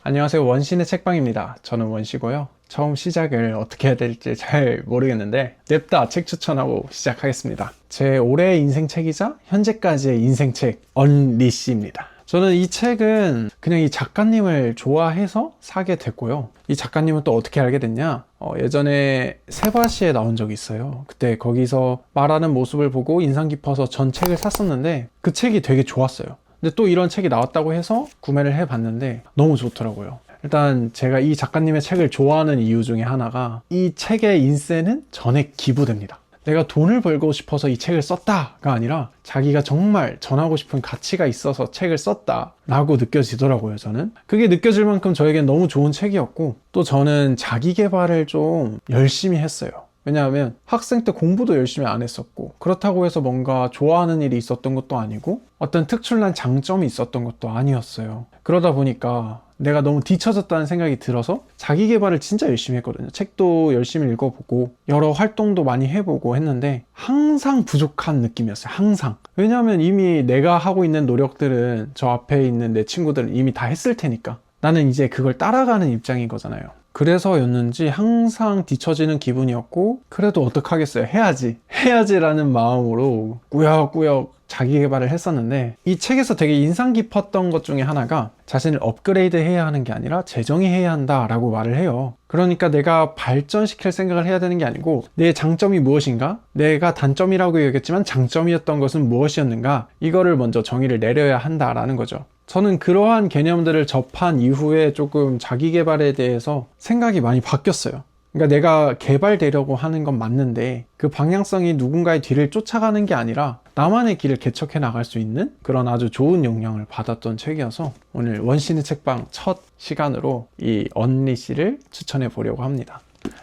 안녕하세요. 원신의 책방입니다. 저는 원시고요. 처음 시작을 어떻게 해야 될지 잘 모르겠는데 냅다 책 추천하고 시작하겠습니다. 제 올해의 인생책이자 현재까지의 인생책 언리시입니다. 저는 이 책은 그냥 이 작가님을 좋아해서 사게 됐고요. 이 작가님은 또 어떻게 알게 됐냐? 예전에 세바시에 나온 적이 있어요. 그때 거기서 말하는 모습을 보고 인상 깊어서 전 책을 샀었는데 그 책이 되게 좋았어요. 근데 또 이런 책이 나왔다고 해서 구매를 해봤는데 너무 좋더라고요. 일단 제가 이 작가님의 책을 좋아하는 이유 중에 하나가 이 책의 인세는 전액 기부됩니다. 내가 돈을 벌고 싶어서 이 책을 썼다가 아니라 자기가 정말 전하고 싶은 가치가 있어서 책을 썼다라고 느껴지더라고요. 저는 그게 느껴질 만큼 저에겐 너무 좋은 책이었고, 또 저는 자기 개발을 좀 열심히 했어요. 왜냐하면 학생 때 공부도 열심히 안 했었고, 그렇다고 해서 뭔가 좋아하는 일이 있었던 것도 아니고 어떤 특출난 장점이 있었던 것도 아니었어요. 그러다 보니까 내가 너무 뒤처졌다는 생각이 들어서 자기 개발을 진짜 열심히 했거든요. 책도 열심히 읽어보고 여러 활동도 많이 해보고 했는데 항상 부족한 느낌이었어요. 항상. 왜냐하면 이미 내가 하고 있는 노력들은 저 앞에 있는 내 친구들은 이미 다 했을 테니까 나는 이제 그걸 따라가는 입장인 거잖아요. 그래서였는지 항상 뒤처지는 기분이었고, 그래도 어떡하겠어요. 해야지라는 마음으로 꾸역꾸역 자기 개발을 했었는데, 이 책에서 되게 인상 깊었던 것 중에 하나가 자신을 업그레이드 해야 하는 게 아니라 재정의해야 한다라고 말을 해요. 그러니까 내가 발전시킬 생각을 해야 되는 게 아니고 내 장점이 무엇인가? 내가 단점이라고 여겼지만 장점이었던 것은 무엇이었는가? 이거를 먼저 정의를 내려야 한다라는 거죠. 저는 그러한 개념들을 접한 이후에 조금 자기 개발에 대해서 생각이 많이 바뀌었어요. 그러니까 내가 개발되려고 하는 건 맞는데 그 방향성이 누군가의 뒤를 쫓아가는 게 아니라 나만의 길을 개척해 나갈 수 있는 그런 아주 좋은 영향을 받았던 책이어서 오늘 원신의 책방 첫 시간으로 이 언리시를 추천해 보려고 합니다.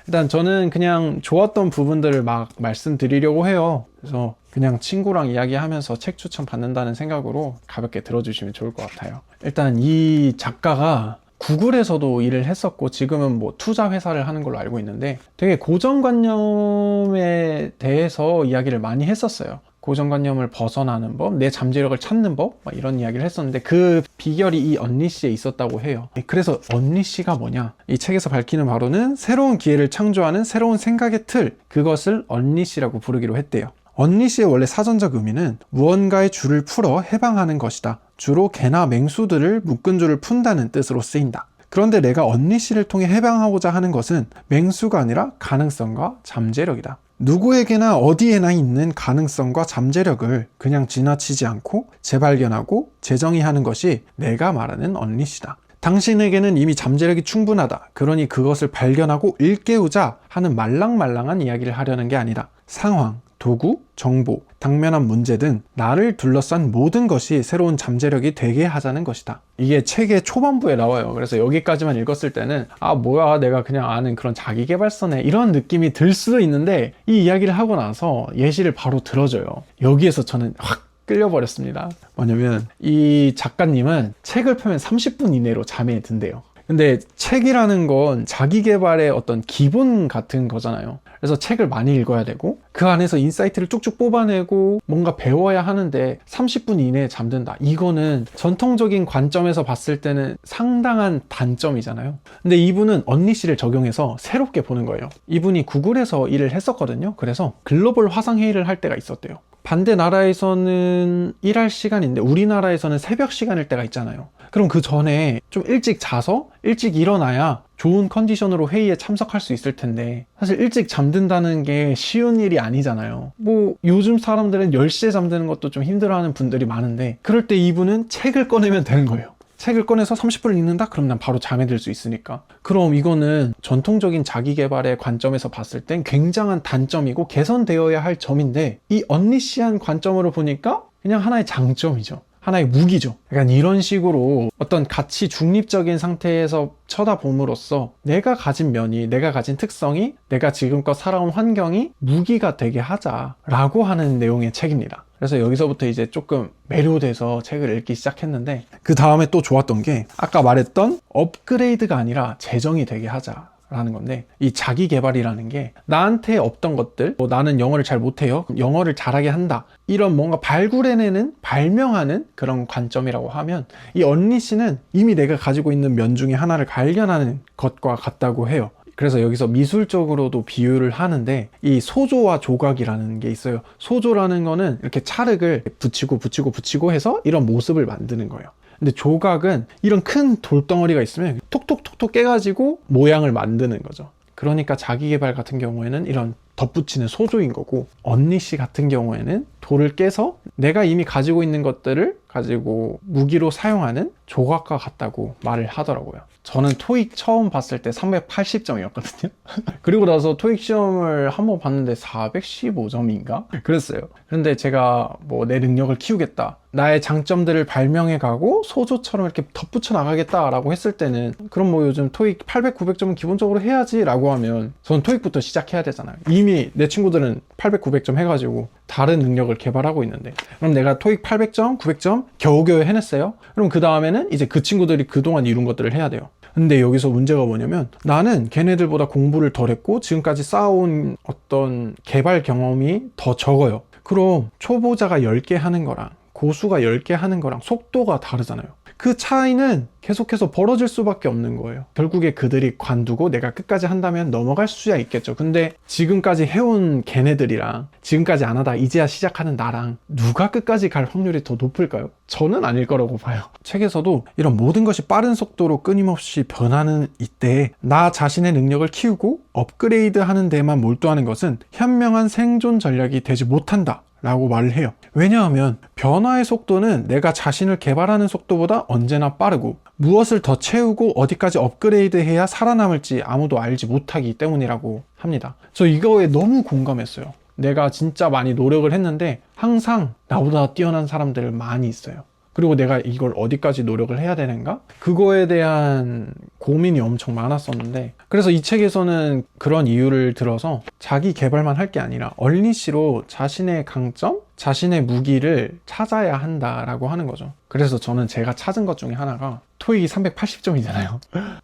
일단 저는 그냥 좋았던 부분들을 막 말씀드리려고 해요. 그래서 그냥 친구랑 이야기하면서 책 추천 받는다는 생각으로 가볍게 들어주시면 좋을 것 같아요. 일단 이 작가가 구글에서도 일을 했었고 지금은 뭐 투자 회사를 하는 걸로 알고 있는데 되게 고정관념에 대해서 이야기를 많이 했었어요. 고정관념을 벗어나는 법, 내 잠재력을 찾는 법, 이런 이야기를 했었는데 그 비결이 이 언리시에 있었다고 해요. 그래서 언리시가 뭐냐? 이 책에서 밝히는 바로는 새로운 기회를 창조하는 새로운 생각의 틀, 그것을 언리시라고 부르기로 했대요. 언리시의 원래 사전적 의미는 무언가의 줄을 풀어 해방하는 것이다. 주로 개나 맹수들을 묶은 줄을 푼다는 뜻으로 쓰인다. 그런데 내가 언리시를 통해 해방하고자 하는 것은 맹수가 아니라 가능성과 잠재력이다. 누구에게나 어디에나 있는 가능성과 잠재력을 그냥 지나치지 않고 재발견하고 재정의하는 것이 내가 말하는 언리시다. 당신에게는 이미 잠재력이 충분하다. 그러니 그것을 발견하고 일깨우자 하는 말랑말랑한 이야기를 하려는 게 아니라 상황, 도구, 정보, 당면한 문제 등 나를 둘러싼 모든 것이 새로운 잠재력이 되게 하자는 것이다. 이게 책의 초반부에 나와요. 그래서 여기까지만 읽었을 때는 뭐야 내가 그냥 아는 그런 자기계발서네 이런 느낌이 들 수도 있는데 이 이야기를 하고 나서 예시를 바로 들어줘요. 여기에서 저는 확 끌려버렸습니다. 뭐냐면 이 작가님은 책을 펴면 30분 이내로 잠에 든대요. 근데 책이라는 건 자기 개발의 어떤 기본 같은 거잖아요. 그래서 책을 많이 읽어야 되고 그 안에서 인사이트를 쭉쭉 뽑아내고 뭔가 배워야 하는데 30분 이내에 잠든다. 이거는 전통적인 관점에서 봤을 때는 상당한 단점이잖아요. 근데 이분은 언리시를 적용해서 새롭게 보는 거예요. 이분이 구글에서 일을 했었거든요. 그래서 글로벌 화상회의를 할 때가 있었대요. 반대 나라에서는 일할 시간인데 우리나라에서는 새벽 시간일 때가 있잖아요. 그럼 그 전에 좀 일찍 자서 일찍 일어나야 좋은 컨디션으로 회의에 참석할 수 있을 텐데 사실 일찍 잠든다는 게 쉬운 일이 아니잖아요. 뭐 요즘 사람들은 10시에 잠드는 것도 좀 힘들어하는 분들이 많은데 그럴 때 이분은 책을 꺼내면 되는 거예요. 책을 꺼내서 30분을 읽는다? 그럼 난 바로 잠에 들 수 있으니까. 그럼 이거는 전통적인 자기개발의 관점에서 봤을 땐 굉장한 단점이고 개선되어야 할 점인데 이 언리시한 관점으로 보니까 그냥 하나의 장점이죠. 하나의 무기죠. 약간 이런 식으로 어떤 가치 중립적인 상태에서 쳐다봄으로써 내가 가진 면이, 내가 가진 특성이, 내가 지금껏 살아온 환경이 무기가 되게 하자라고 하는 내용의 책입니다. 그래서 여기서부터 이제 조금 매료돼서 책을 읽기 시작했는데 그 다음에 또 좋았던 게 아까 말했던 업그레이드가 아니라 재정이 되게 하자. 라는 건데, 이 자기 개발이라는 게 나한테 없던 것들, 뭐 나는 영어를 잘 못해요, 영어를 잘하게 한다, 이런 뭔가 발굴해내는, 발명하는 그런 관점이라고 하면, 이 언니씨는 이미 내가 가지고 있는 면 중에 하나를 발견하는 것과 같다고 해요. 그래서 여기서 미술적으로도 비유를 하는데, 이 소조와 조각이라는 게 있어요. 소조라는 거는 이렇게 찰흙을 붙이고 해서 이런 모습을 만드는 거예요. 근데 조각은 이런 큰 돌덩어리가 있으면 톡톡톡톡 깨가지고 모양을 만드는 거죠. 그러니까 자기계발 같은 경우에는 이런 덧붙이는 소조인 거고, 언니씨 같은 경우에는 돌을 깨서 내가 이미 가지고 있는 것들을 가지고 무기로 사용하는 조각과 같다고 말을 하더라고요. 저는 토익 처음 봤을 때 380점이었거든요. 그리고 나서 토익 시험을 한번 봤는데 415점인가? 그랬어요. 그런데 제가 뭐 내 능력을 키우겠다, 나의 장점들을 발명해 가고 소조처럼 이렇게 덧붙여 나가겠다 라고 했을 때는, 그럼 뭐 요즘 토익 800, 900점은 기본적으로 해야지 라고 하면, 저는 토익부터 시작해야 되잖아요. 이미 내 친구들은 800, 900점 해가지고 다른 능력을 개발하고 있는데, 그럼 내가 토익 800점, 900점 겨우겨우 해냈어요? 그럼 그 다음에는 이제 그 친구들이 그동안 이룬 것들을 해야 돼요. 근데 여기서 문제가 뭐냐면, 나는 걔네들보다 공부를 덜 했고 지금까지 쌓아온 어떤 개발 경험이 더 적어요. 그럼 초보자가 10개 하는 거랑 고수가 10개 하는 거랑 속도가 다르잖아요. 그 차이는 계속해서 벌어질 수밖에 없는 거예요. 결국에 그들이 관두고 내가 끝까지 한다면 넘어갈 수야 있겠죠. 근데 지금까지 해온 걔네들이랑 지금까지 안 하다 이제야 시작하는 나랑 누가 끝까지 갈 확률이 더 높을까요? 저는 아닐 거라고 봐요. 책에서도 이런 모든 것이 빠른 속도로 끊임없이 변하는 이때에 나 자신의 능력을 키우고 업그레이드 하는 데만 몰두하는 것은 현명한 생존 전략이 되지 못한다 라고 말을 해요. 왜냐하면 변화의 속도는 내가 자신을 개발하는 속도보다 언제나 빠르고, 무엇을 더 채우고 어디까지 업그레이드 해야 살아남을지 아무도 알지 못하기 때문이라고 합니다. 저 이거에 너무 공감했어요. 내가 진짜 많이 노력을 했는데 항상 나보다 뛰어난 사람들 많이 있어요. 그리고 내가 이걸 어디까지 노력을 해야 되는가? 그거에 대한 고민이 엄청 많았었는데, 그래서 이 책에서는 그런 이유를 들어서 자기 개발만 할 게 아니라 얼니시로 자신의 강점, 자신의 무기를 찾아야 한다라고 하는 거죠. 그래서 저는 제가 찾은 것 중에 하나가 토익이 380점이잖아요.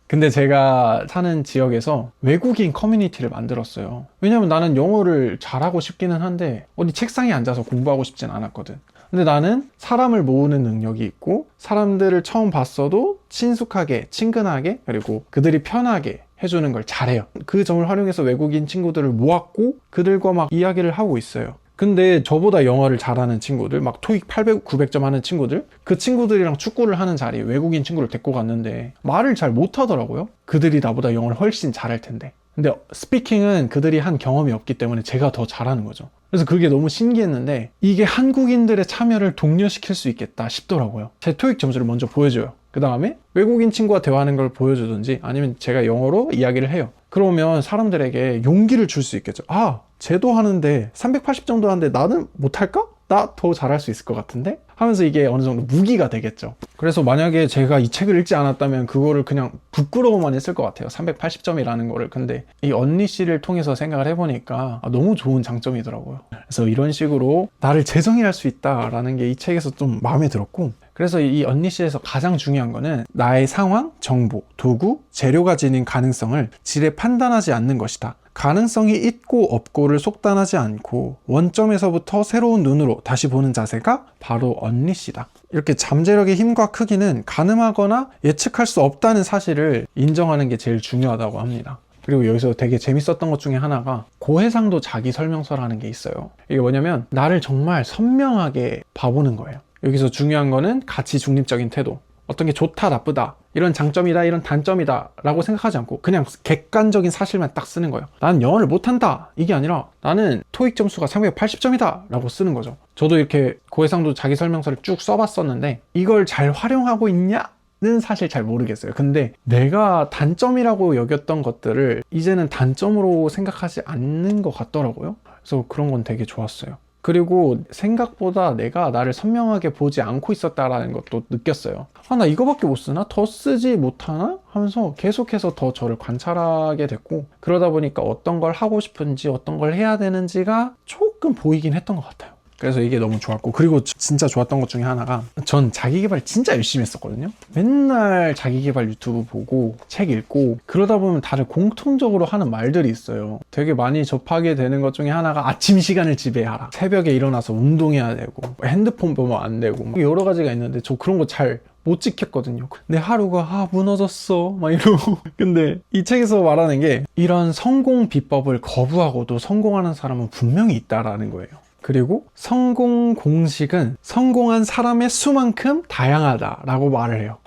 근데 제가 사는 지역에서 외국인 커뮤니티를 만들었어요. 왜냐면 나는 영어를 잘하고 싶기는 한데 어디 책상에 앉아서 공부하고 싶진 않았거든. 근데 나는 사람을 모으는 능력이 있고, 사람들을 처음 봤어도 친숙하게, 친근하게, 그리고 그들이 편하게 해주는 걸 잘해요. 그 점을 활용해서 외국인 친구들을 모았고 그들과 막 이야기를 하고 있어요. 근데 저보다 영어를 잘하는 친구들, 막 토익 800, 900점 하는 친구들, 그 친구들이랑 축구를 하는 자리에 외국인 친구를 데리고 갔는데 말을 잘 못하더라고요. 그들이 나보다 영어를 훨씬 잘할 텐데. 근데 스피킹은 그들이 한 경험이 없기 때문에 제가 더 잘하는 거죠. 그래서 그게 너무 신기했는데, 이게 한국인들의 참여를 독려시킬 수 있겠다 싶더라고요. 제 토익 점수를 먼저 보여줘요. 그 다음에 외국인 친구와 대화하는 걸 보여주든지, 아니면 제가 영어로 이야기를 해요. 그러면 사람들에게 용기를 줄 수 있겠죠. 아, 쟤도 하는데 380 정도 하는데 나는 못할까? 나 더 잘할 수 있을 것 같은데? 하면서 이게 어느 정도 무기가 되겠죠. 그래서 만약에 제가 이 책을 읽지 않았다면 그거를 그냥 부끄러워만 했을 것 같아요. 380점이라는 거를. 근데 이 언니 씨를 통해서 생각을 해보니까 너무 좋은 장점이더라고요. 그래서 이런 식으로 나를 재정의할 수 있다라는 게 이 책에서 좀 마음에 들었고, 그래서 이 언니 씨에서 가장 중요한 거는 나의 상황, 정보, 도구, 재료가 지닌 가능성을 지레 판단하지 않는 것이다. 가능성이 있고 없고를 속단하지 않고 원점에서부터 새로운 눈으로 다시 보는 자세가 바로 언니씨다. 이렇게 잠재력의 힘과 크기는 가늠하거나 예측할 수 없다는 사실을 인정하는 게 제일 중요하다고 합니다. 그리고 여기서 되게 재밌었던 것 중에 하나가 고해상도 자기 설명서라는 게 있어요. 이게 뭐냐면 나를 정말 선명하게 봐보는 거예요. 여기서 중요한 거는 가치 중립적인 태도. 어떤 게 좋다, 나쁘다, 이런 장점이다, 이런 단점이다 라고 생각하지 않고 그냥 객관적인 사실만 딱 쓰는 거예요. 나는 영어를 못한다, 이게 아니라 나는 토익 점수가 380점이다 라고 쓰는 거죠. 저도 이렇게 고해상도 자기 설명서를 쭉 써봤었는데 이걸 잘 활용하고 있냐는 사실 잘 모르겠어요. 근데 내가 단점이라고 여겼던 것들을 이제는 단점으로 생각하지 않는 것 같더라고요. 그래서 그런 건 되게 좋았어요. 그리고 생각보다 내가 나를 선명하게 보지 않고 있었다라는 것도 느꼈어요. 나 이거밖에 못 쓰나? 더 쓰지 못하나? 하면서 계속해서 더 저를 관찰하게 됐고, 그러다 보니까 어떤 걸 하고 싶은지 어떤 걸 해야 되는지가 조금 보이긴 했던 것 같아요. 그래서 이게 너무 좋았고, 그리고 진짜 좋았던 것 중에 하나가, 전 자기계발 진짜 열심히 했었거든요. 맨날 자기계발 유튜브 보고 책 읽고 그러다 보면 다들 공통적으로 하는 말들이 있어요. 되게 많이 접하게 되는 것 중에 하나가 아침 시간을 지배하라, 새벽에 일어나서 운동해야 되고, 핸드폰 보면 안 되고, 여러 가지가 있는데 저 그런 거 잘 못 지켰거든요. 내 하루가 무너졌어 막 이러고. 근데 이 책에서 말하는 게, 이런 성공 비법을 거부하고도 성공하는 사람은 분명히 있다라는 거예요. 그리고 성공 공식은 성공한 사람의 수만큼 다양하다라고 말을 해요.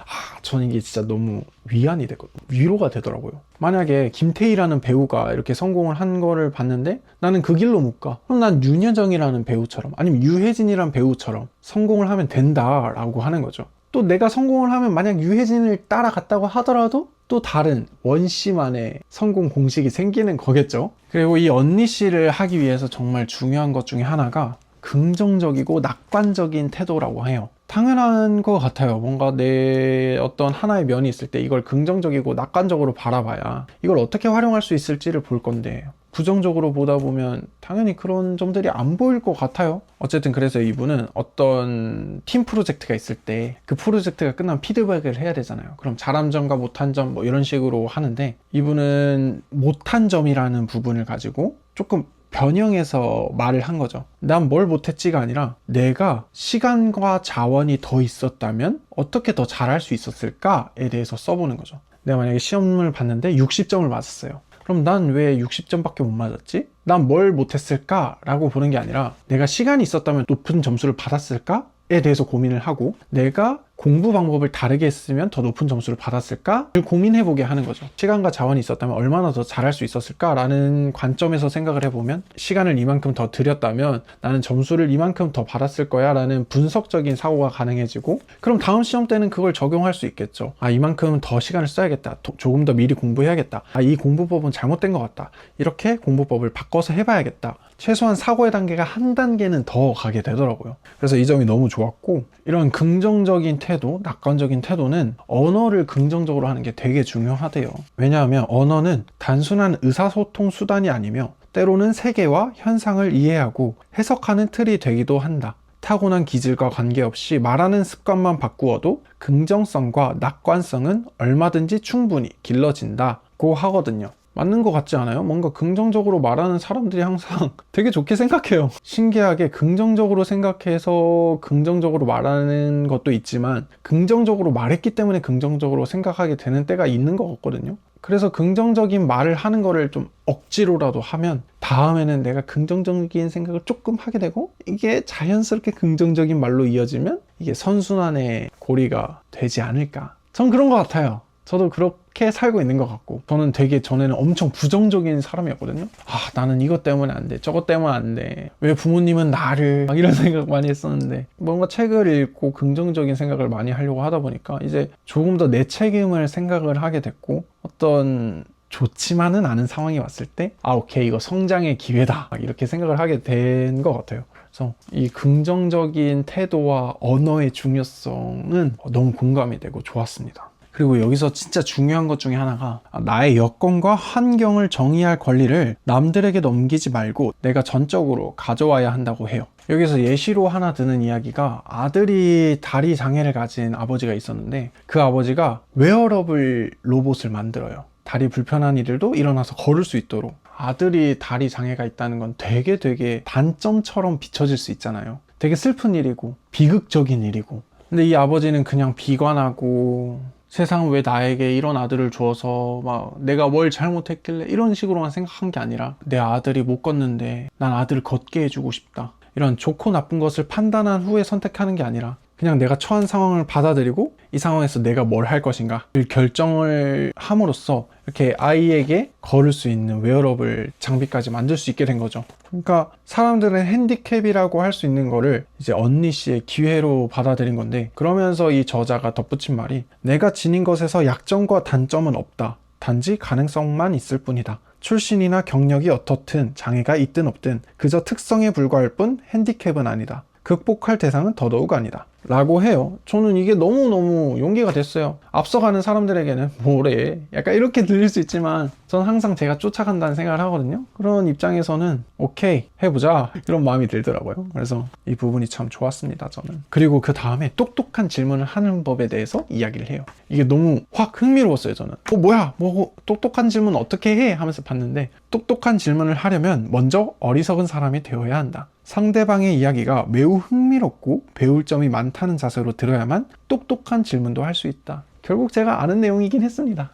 저는 이게 진짜 너무 위안이 되거든요. 위로가 되더라고요. 만약에 김태희라는 배우가 이렇게 성공을 한 거를 봤는데 나는 그 길로 못 가. 그럼 난 윤여정이라는 배우처럼, 아니면 유해진이라는 배우처럼 성공을 하면 된다라고 하는 거죠. 또 내가 성공을 하면 만약 유해진을 따라갔다고 하더라도 또 다른 원씨만의 성공 공식이 생기는 거겠죠. 그리고 이 언니 씨를 하기 위해서 정말 중요한 것 중에 하나가 긍정적이고 낙관적인 태도라고 해요. 당연한 것 같아요. 뭔가 내 어떤 하나의 면이 있을 때 이걸 긍정적이고 낙관적으로 바라봐야 이걸 어떻게 활용할 수 있을지를 볼 건데, 부정적으로 보다 보면 당연히 그런 점들이 안 보일 것 같아요. 어쨌든 그래서 이분은 어떤 팀 프로젝트가 있을 때 그 프로젝트가 끝나면 피드백을 해야 되잖아요. 그럼 잘한 점과 못한 점 뭐 이런 식으로 하는데, 이분은 못한 점이라는 부분을 가지고 조금 변형해서 말을 한 거죠. 난 뭘 못했지가 아니라, 내가 시간과 자원이 더 있었다면 어떻게 더 잘할 수 있었을까에 대해서 써보는 거죠. 내가 만약에 시험을 봤는데 60점을 맞았어요. 그럼 난 왜 60점밖에 못 맞았지? 난 뭘 못했을까? 라고 보는 게 아니라, 내가 시간이 있었다면 높은 점수를 받았을까? 에 대해서 고민을 하고, 내가 공부 방법을 다르게 했으면 더 높은 점수를 받았을까를 고민해보게 하는 거죠. 시간과 자원이 있었다면 얼마나 더 잘할 수 있었을까라는 관점에서 생각을 해보면, 시간을 이만큼 더 들였다면 나는 점수를 이만큼 더 받았을 거야 라는 분석적인 사고가 가능해지고, 그럼 다음 시험 때는 그걸 적용할 수 있겠죠. 이만큼 더 시간을 써야겠다, 조금 더 미리 공부해야겠다, 이 공부법은 잘못된 것 같다, 이렇게 공부법을 바꿔서 해봐야겠다. 최소한 사고의 단계가 한 단계는 더 가게 되더라고요. 그래서 이 점이 너무 좋았고, 이런 긍정적인 태도, 낙관적인 태도는 언어를 긍정적으로 하는 게 되게 중요하대요. 왜냐하면 언어는 단순한 의사소통 수단이 아니며 때로는 세계와 현상을 이해하고 해석하는 틀이 되기도 한다. 타고난 기질과 관계없이 말하는 습관만 바꾸어도 긍정성과 낙관성은 얼마든지 충분히 길러진다고 하거든요. 맞는 것 같지 않아요? 뭔가 긍정적으로 말하는 사람들이 항상 되게 좋게 생각해요. 신기하게 긍정적으로 생각해서 긍정적으로 말하는 것도 있지만, 긍정적으로 말했기 때문에 긍정적으로 생각하게 되는 때가 있는 것 같거든요. 그래서 긍정적인 말을 하는 거를 좀 억지로라도 하면 다음에는 내가 긍정적인 생각을 조금 하게 되고, 이게 자연스럽게 긍정적인 말로 이어지면 이게 선순환의 고리가 되지 않을까. 전 그런 것 같아요. 저도 그렇게 살고 있는 것 같고, 저는 되게 전에는 엄청 부정적인 사람이었거든요. 나는 이것 때문에 안 돼, 저것 때문에 안 돼, 왜 부모님은 나를, 막 이런 생각 많이 했었는데, 뭔가 책을 읽고 긍정적인 생각을 많이 하려고 하다 보니까 이제 조금 더 내 책임을 생각을 하게 됐고, 어떤 좋지만은 않은 상황이 왔을 때 오케이, 이거 성장의 기회다, 이렇게 생각을 하게 된 것 같아요. 그래서 이 긍정적인 태도와 언어의 중요성은 너무 공감이 되고 좋았습니다. 그리고 여기서 진짜 중요한 것 중에 하나가, 나의 여건과 환경을 정의할 권리를 남들에게 넘기지 말고 내가 전적으로 가져와야 한다고 해요. 여기서 예시로 하나 드는 이야기가, 아들이 다리 장애를 가진 아버지가 있었는데, 그 아버지가 웨어러블 로봇을 만들어요. 다리 불편한 이들도 일어나서 걸을 수 있도록. 아들이 다리 장애가 있다는 건 되게 단점처럼 비춰질 수 있잖아요. 되게 슬픈 일이고 비극적인 일이고, 근데 이 아버지는 그냥 비관하고, 세상은 왜 나에게 이런 아들을 주어서 막 내가 뭘 잘못했길래, 이런 식으로만 생각한 게 아니라, 내 아들이 못 걷는데 난 아들을 걷게 해주고 싶다, 이런 좋고 나쁜 것을 판단한 후에 선택하는 게 아니라 그냥 내가 처한 상황을 받아들이고 이 상황에서 내가 뭘 할 것인가 를 결정을 함으로써 이렇게 아이에게 걸을 수 있는 웨어러블 장비까지 만들 수 있게 된 거죠. 그러니까 사람들은 핸디캡이라고 할 수 있는 거를 이제 언니 씨의 기회로 받아들인 건데, 그러면서 이 저자가 덧붙인 말이, 내가 지닌 것에서 약점과 단점은 없다. 단지 가능성만 있을 뿐이다. 출신이나 경력이 어떻든 장애가 있든 없든 그저 특성에 불과할 뿐 핸디캡은 아니다. 극복할 대상은 더더욱 아니다 라고 해요. 저는 이게 너무너무 용기가 됐어요. 앞서가는 사람들에게는 뭐래 약간 이렇게 들릴 수 있지만 저는 항상 제가 쫓아간다는 생각을 하거든요. 그런 입장에서는 오케이 해보자 이런 마음이 들더라고요. 그래서 이 부분이 참 좋았습니다, 저는. 그리고 그 다음에 똑똑한 질문을 하는 법에 대해서 이야기를 해요. 이게 너무 확 흥미로웠어요. 저는 뭐야 뭐 똑똑한 질문 어떻게 해 하면서 봤는데, 똑똑한 질문을 하려면 먼저 어리석은 사람이 되어야 한다. 상대방의 이야기가 매우 흥미롭고 배울 점이 많다는 자세로 들어야만 똑똑한 질문도 할 수 있다. 결국 제가 아는 내용이긴 했습니다.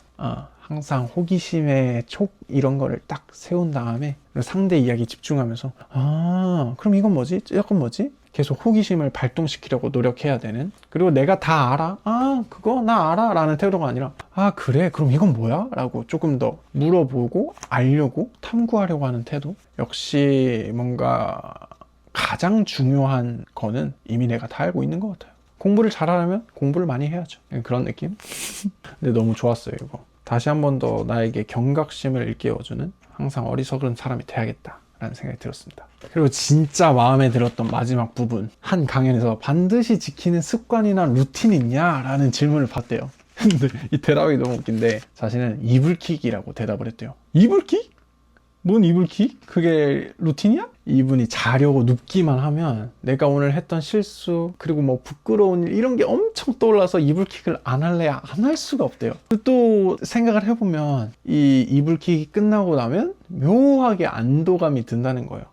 항상 호기심의 촉 이런 거를 딱 세운 다음에 상대 이야기 집중하면서 그럼 이건 뭐지? 이건 뭐지? 계속 호기심을 발동시키려고 노력해야 되는, 그리고 내가 다 알아? 그거 나 알아? 라는 태도가 아니라 그래? 그럼 이건 뭐야? 라고 조금 더 물어보고 알려고 탐구하려고 하는 태도. 역시 뭔가 가장 중요한 거는 이미 내가 다 알고 있는 것 같아요. 공부를 잘하려면 공부를 많이 해야죠. 그런 느낌? 근데 너무 좋았어요, 이거. 다시 한 번 더 나에게 경각심을 일깨워주는 항상 어리석은 사람이 돼야겠다 라는 생각이 들었습니다. 그리고 진짜 마음에 들었던 마지막 부분, 한 강연에서 반드시 지키는 습관이나 루틴이 있냐? 라는 질문을 받대요. 근데 이 대답이 너무 웃긴데, 자신은 이불킥이라고 대답을 했대요. 이불킥? 뭔 이불킥? 그게 루틴이야? 이분이 자려고 눕기만 하면 내가 오늘 했던 실수 그리고 뭐 부끄러운 일 이런 게 엄청 떠올라서 이불킥을 안 할래 안 할 수가 없대요. 또 생각을 해보면 이 이불킥이 끝나고 나면 묘하게 안도감이 든다는 거예요.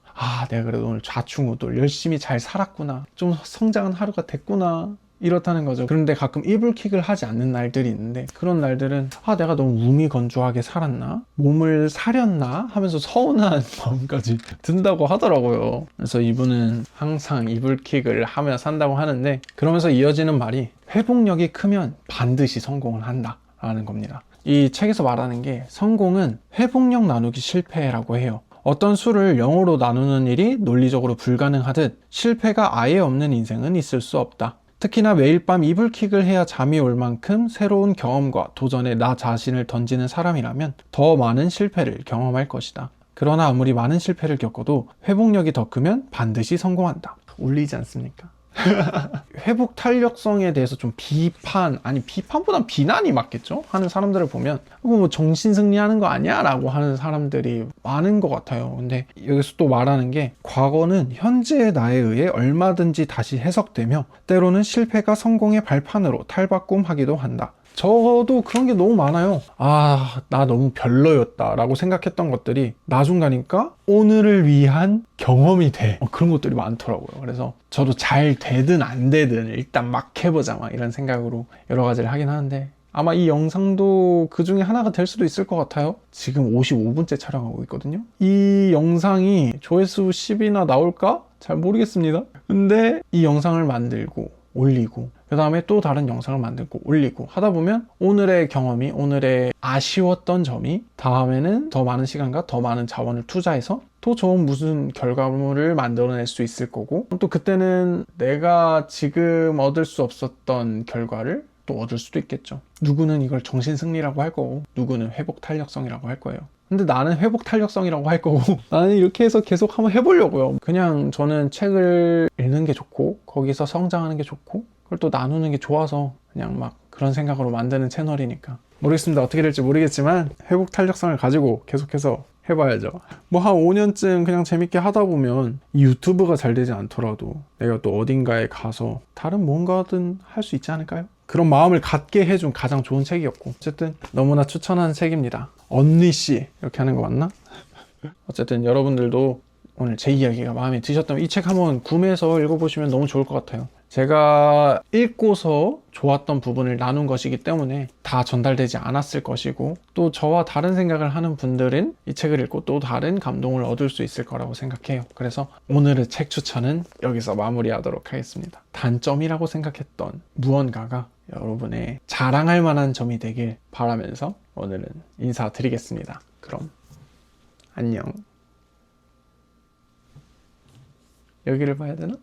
내가 그래도 오늘 좌충우돌 열심히 잘 살았구나, 좀 성장한 하루가 됐구나, 이렇다는 거죠. 그런데 가끔 이불킥을 하지 않는 날들이 있는데, 그런 날들은 내가 너무 무미건조하게 살았나? 몸을 사렸나? 하면서 서운한 마음까지 든다고 하더라고요. 그래서 이분은 항상 이불킥을 하며 산다고 하는데, 그러면서 이어지는 말이 회복력이 크면 반드시 성공을 한다 라는 겁니다. 이 책에서 말하는 게 성공은 회복력 나누기 실패라고 해요. 어떤 수를 0으로 나누는 일이 논리적으로 불가능하듯 실패가 아예 없는 인생은 있을 수 없다. 특히나 매일 밤 이불킥을 해야 잠이 올 만큼 새로운 경험과 도전에 나 자신을 던지는 사람이라면 더 많은 실패를 경험할 것이다. 그러나 아무리 많은 실패를 겪어도 회복력이 더 크면 반드시 성공한다. 울리지 않습니까? 회복 탄력성에 대해서 좀 비판보단 비난이 맞겠죠? 하는 사람들을 보면 뭐 정신 승리하는 거 아니야? 라고 하는 사람들이 많은 것 같아요. 근데 여기서 또 말하는 게, 과거는 현재의 나에 의해 얼마든지 다시 해석되며 때로는 실패가 성공의 발판으로 탈바꿈하기도 한다. 저도 그런 게 너무 많아요. 나 너무 별로였다 라고 생각했던 것들이 나중 가니까 오늘을 위한 경험이 돼. 그런 것들이 많더라고요. 그래서 저도 잘 되든 안 되든 일단 막 해보자 막 이런 생각으로 여러 가지를 하긴 하는데, 아마 이 영상도 그 중에 하나가 될 수도 있을 것 같아요. 지금 55분째 촬영하고 있거든요. 이 영상이 조회수 10이나 나올까? 잘 모르겠습니다. 근데 이 영상을 만들고 올리고 그 다음에 또 다른 영상을 만들고 올리고 하다 보면 오늘의 경험이, 오늘의 아쉬웠던 점이 다음에는 더 많은 시간과 더 많은 자원을 투자해서 또 좋은 무슨 결과물을 만들어낼 수 있을 거고, 또 그때는 내가 지금 얻을 수 없었던 결과를 또 얻을 수도 있겠죠. 누구는 이걸 정신승리라고 할 거고 누구는 회복 탄력성이라고 할 거예요. 근데 나는 회복 탄력성이라고 할 거고 나는 이렇게 해서 계속 한번 해보려고요. 그냥 저는 책을 읽는 게 좋고 거기서 성장하는 게 좋고 그걸 또 나누는 게 좋아서 그냥 막 그런 생각으로 만드는 채널이니까. 모르겠습니다. 어떻게 될지 모르겠지만 회복 탄력성을 가지고 계속해서 해봐야죠. 뭐 한 5년쯤 그냥 재밌게 하다 보면 이 유튜브가 잘 되지 않더라도 내가 또 어딘가에 가서 다른 뭔가든 할 수 있지 않을까요? 그런 마음을 갖게 해준 가장 좋은 책이었고, 어쨌든 너무나 추천하는 책입니다. 언니씨 이렇게 하는 거 맞나? 어쨌든 여러분들도 오늘 제 이야기가 마음에 드셨다면 이 책 한번 구매해서 읽어보시면 너무 좋을 것 같아요. 제가 읽고서 좋았던 부분을 나눈 것이기 때문에 다 전달되지 않았을 것이고, 또 저와 다른 생각을 하는 분들은 이 책을 읽고 또 다른 감동을 얻을 수 있을 거라고 생각해요. 그래서 오늘의 책 추천은 여기서 마무리하도록 하겠습니다. 단점이라고 생각했던 무언가가 여러분의 자랑할 만한 점이 되길 바라면서 오늘은 인사드리겠습니다. 그럼 안녕. 여기를 봐야 되나?